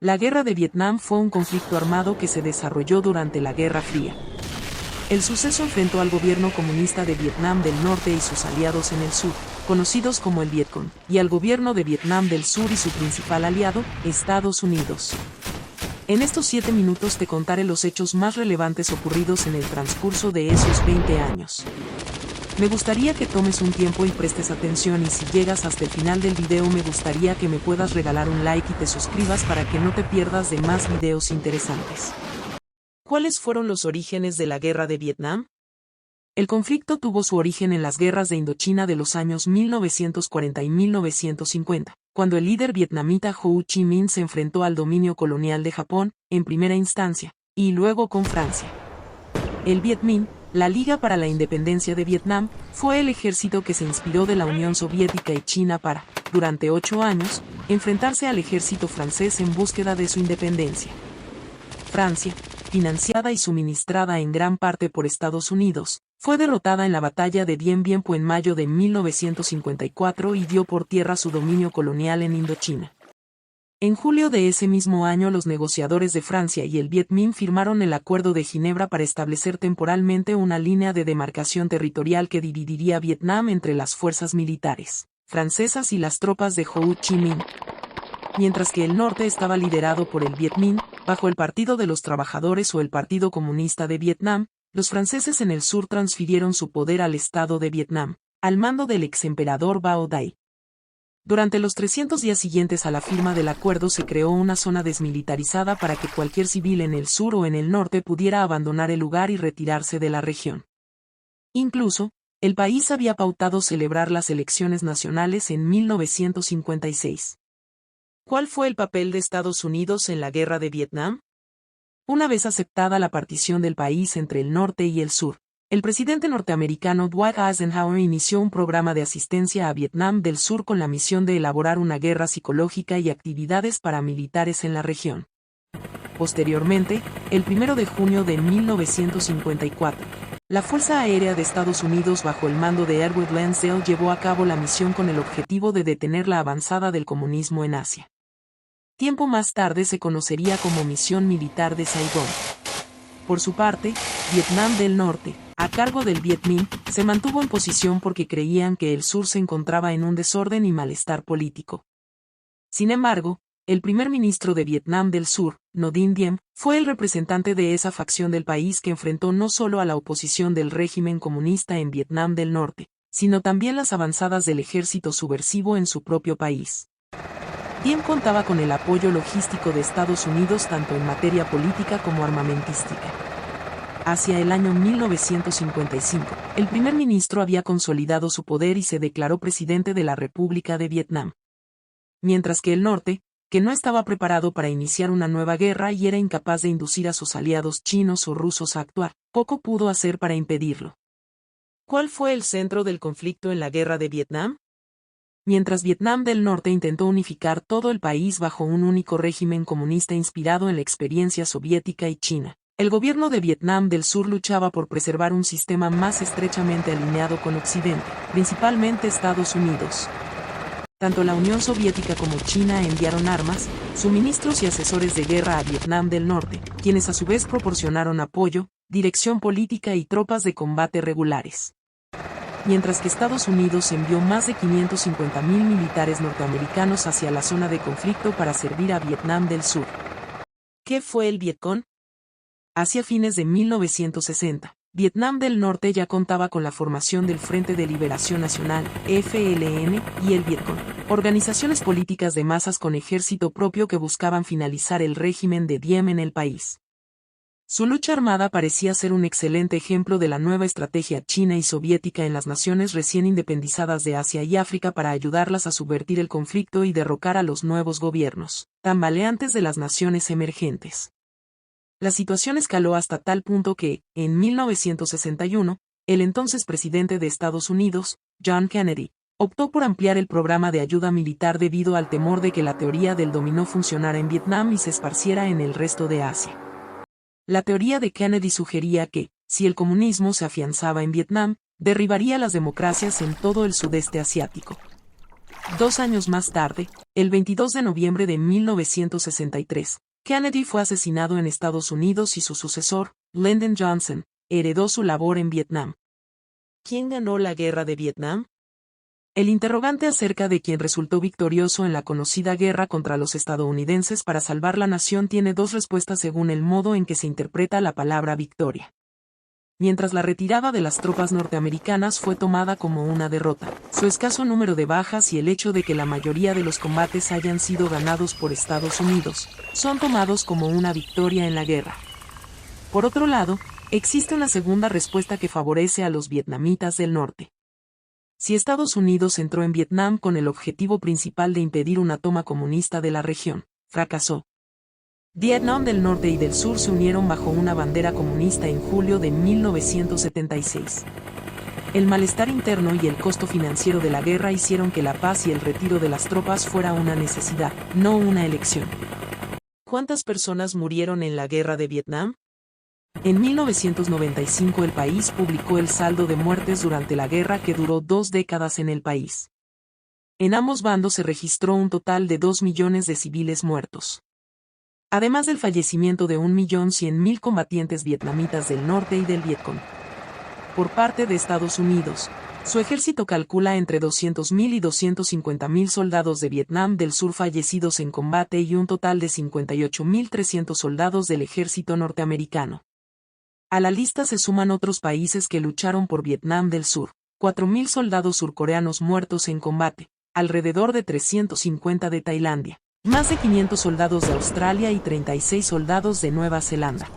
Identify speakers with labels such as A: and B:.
A: La Guerra de Vietnam fue un conflicto armado que se desarrolló durante la Guerra Fría. El suceso enfrentó al gobierno comunista de Vietnam del Norte y sus aliados en el sur, conocidos como el Vietcong, y al gobierno de Vietnam del Sur y su principal aliado, Estados Unidos. En estos 7 minutos te contaré los hechos más relevantes ocurridos en el transcurso de esos 20 años. Me gustaría que tomes un tiempo y prestes atención, y si llegas hasta el final del video me gustaría que me puedas regalar un like y te suscribas para que no te pierdas de más videos interesantes. ¿Cuáles fueron los orígenes de la Guerra de Vietnam? El conflicto tuvo su origen en las guerras de Indochina de los años 1940 y 1950, cuando el líder vietnamita Ho Chi Minh se enfrentó al dominio colonial de Japón, en primera instancia, y luego con Francia. El Viet Minh, la Liga para la Independencia de Vietnam, fue el ejército que se inspiró de la Unión Soviética y China para, durante 8 años, enfrentarse al ejército francés en búsqueda de su independencia. Francia, financiada y suministrada en gran parte por Estados Unidos, fue derrotada en la batalla de Dien Bien Phu en mayo de 1954 y dio por tierra su dominio colonial en Indochina. En julio de ese mismo año los negociadores de Francia y el Viet Minh firmaron el Acuerdo de Ginebra para establecer temporalmente una línea de demarcación territorial que dividiría Vietnam entre las fuerzas militares francesas y las tropas de Ho Chi Minh. Mientras que el norte estaba liderado por el Viet Minh, bajo el Partido de los Trabajadores o el Partido Comunista de Vietnam, los franceses en el sur transfirieron su poder al Estado de Vietnam, al mando del exemperador Bao Dai. Durante los 300 días siguientes a la firma del acuerdo se creó una zona desmilitarizada para que cualquier civil en el sur o en el norte pudiera abandonar el lugar y retirarse de la región. Incluso, el país había pautado celebrar las elecciones nacionales en 1956. ¿Cuál fue el papel de Estados Unidos en la Guerra de Vietnam? Una vez aceptada la partición del país entre el norte y el sur, el presidente norteamericano Dwight Eisenhower inició un programa de asistencia a Vietnam del Sur con la misión de elaborar una guerra psicológica y actividades paramilitares en la región. Posteriormente, el 1 de junio de 1954, la Fuerza Aérea de Estados Unidos bajo el mando de Edward Lansdale llevó a cabo la misión con el objetivo de detener la avanzada del comunismo en Asia. Tiempo más tarde se conocería como Misión Militar de Saigón. Por su parte, Vietnam del Norte, a cargo del Viet Minh, se mantuvo en posición porque creían que el sur se encontraba en un desorden y malestar político. Sin embargo, el primer ministro de Vietnam del Sur, Ngo Dinh Diem, fue el representante de esa facción del país que enfrentó no solo a la oposición del régimen comunista en Vietnam del Norte, sino también las avanzadas del ejército subversivo en su propio país. Diem contaba con el apoyo logístico de Estados Unidos tanto en materia política como armamentística. Hacia el año 1955, el primer ministro había consolidado su poder y se declaró presidente de la República de Vietnam. Mientras que el norte, que no estaba preparado para iniciar una nueva guerra y era incapaz de inducir a sus aliados chinos o rusos a actuar, poco pudo hacer para impedirlo. ¿Cuál fue el centro del conflicto en la Guerra de Vietnam? Mientras Vietnam del Norte intentó unificar todo el país bajo un único régimen comunista inspirado en la experiencia soviética y china, el gobierno de Vietnam del Sur luchaba por preservar un sistema más estrechamente alineado con Occidente, principalmente Estados Unidos. Tanto la Unión Soviética como China enviaron armas, suministros y asesores de guerra a Vietnam del Norte, quienes a su vez proporcionaron apoyo, dirección política y tropas de combate regulares. Mientras que Estados Unidos envió más de 550.000 militares norteamericanos hacia la zona de conflicto para servir a Vietnam del Sur. ¿Qué fue el Vietcong? Hacia fines de 1960, Vietnam del Norte ya contaba con la formación del Frente de Liberación Nacional, FLN, y el Vietcong, organizaciones políticas de masas con ejército propio que buscaban finalizar el régimen de Diem en el país. Su lucha armada parecía ser un excelente ejemplo de la nueva estrategia china y soviética en las naciones recién independizadas de Asia y África para ayudarlas a subvertir el conflicto y derrocar a los nuevos gobiernos, tambaleantes de las naciones emergentes. La situación escaló hasta tal punto que, en 1961, el entonces presidente de Estados Unidos, John Kennedy, optó por ampliar el programa de ayuda militar debido al temor de que la teoría del dominó funcionara en Vietnam y se esparciera en el resto de Asia. La teoría de Kennedy sugería que, si el comunismo se afianzaba en Vietnam, derribaría las democracias en todo el sudeste asiático. 2 años más tarde, el 22 de noviembre de 1963, Kennedy fue asesinado en Estados Unidos y su sucesor, Lyndon Johnson, heredó su labor en Vietnam. ¿Quién ganó la guerra de Vietnam? El interrogante acerca de quién resultó victorioso en la conocida guerra contra los estadounidenses para salvar la nación tiene dos respuestas según el modo en que se interpreta la palabra victoria. Mientras la retirada de las tropas norteamericanas fue tomada como una derrota, su escaso número de bajas y el hecho de que la mayoría de los combates hayan sido ganados por Estados Unidos, son tomados como una victoria en la guerra. Por otro lado, existe una segunda respuesta que favorece a los vietnamitas del norte. Si Estados Unidos entró en Vietnam con el objetivo principal de impedir una toma comunista de la región, fracasó. Vietnam del Norte y del Sur se unieron bajo una bandera comunista en julio de 1976. El malestar interno y el costo financiero de la guerra hicieron que la paz y el retiro de las tropas fuera una necesidad, no una elección. ¿Cuántas personas murieron en la guerra de Vietnam? En 1995 el país publicó el saldo de muertes durante la guerra que duró 2 décadas en el país. En ambos bandos se registró un total de 2 millones de civiles muertos. Además del fallecimiento de 1.100.000 combatientes vietnamitas del norte y del Vietcong. Por parte de Estados Unidos, su ejército calcula entre 200.000 y 250.000 soldados de Vietnam del Sur fallecidos en combate y un total de 58.300 soldados del ejército norteamericano. A la lista se suman otros países que lucharon por Vietnam del Sur, 4.000 soldados surcoreanos muertos en combate, alrededor de 350 de Tailandia, más de 500 soldados de Australia y 36 soldados de Nueva Zelanda.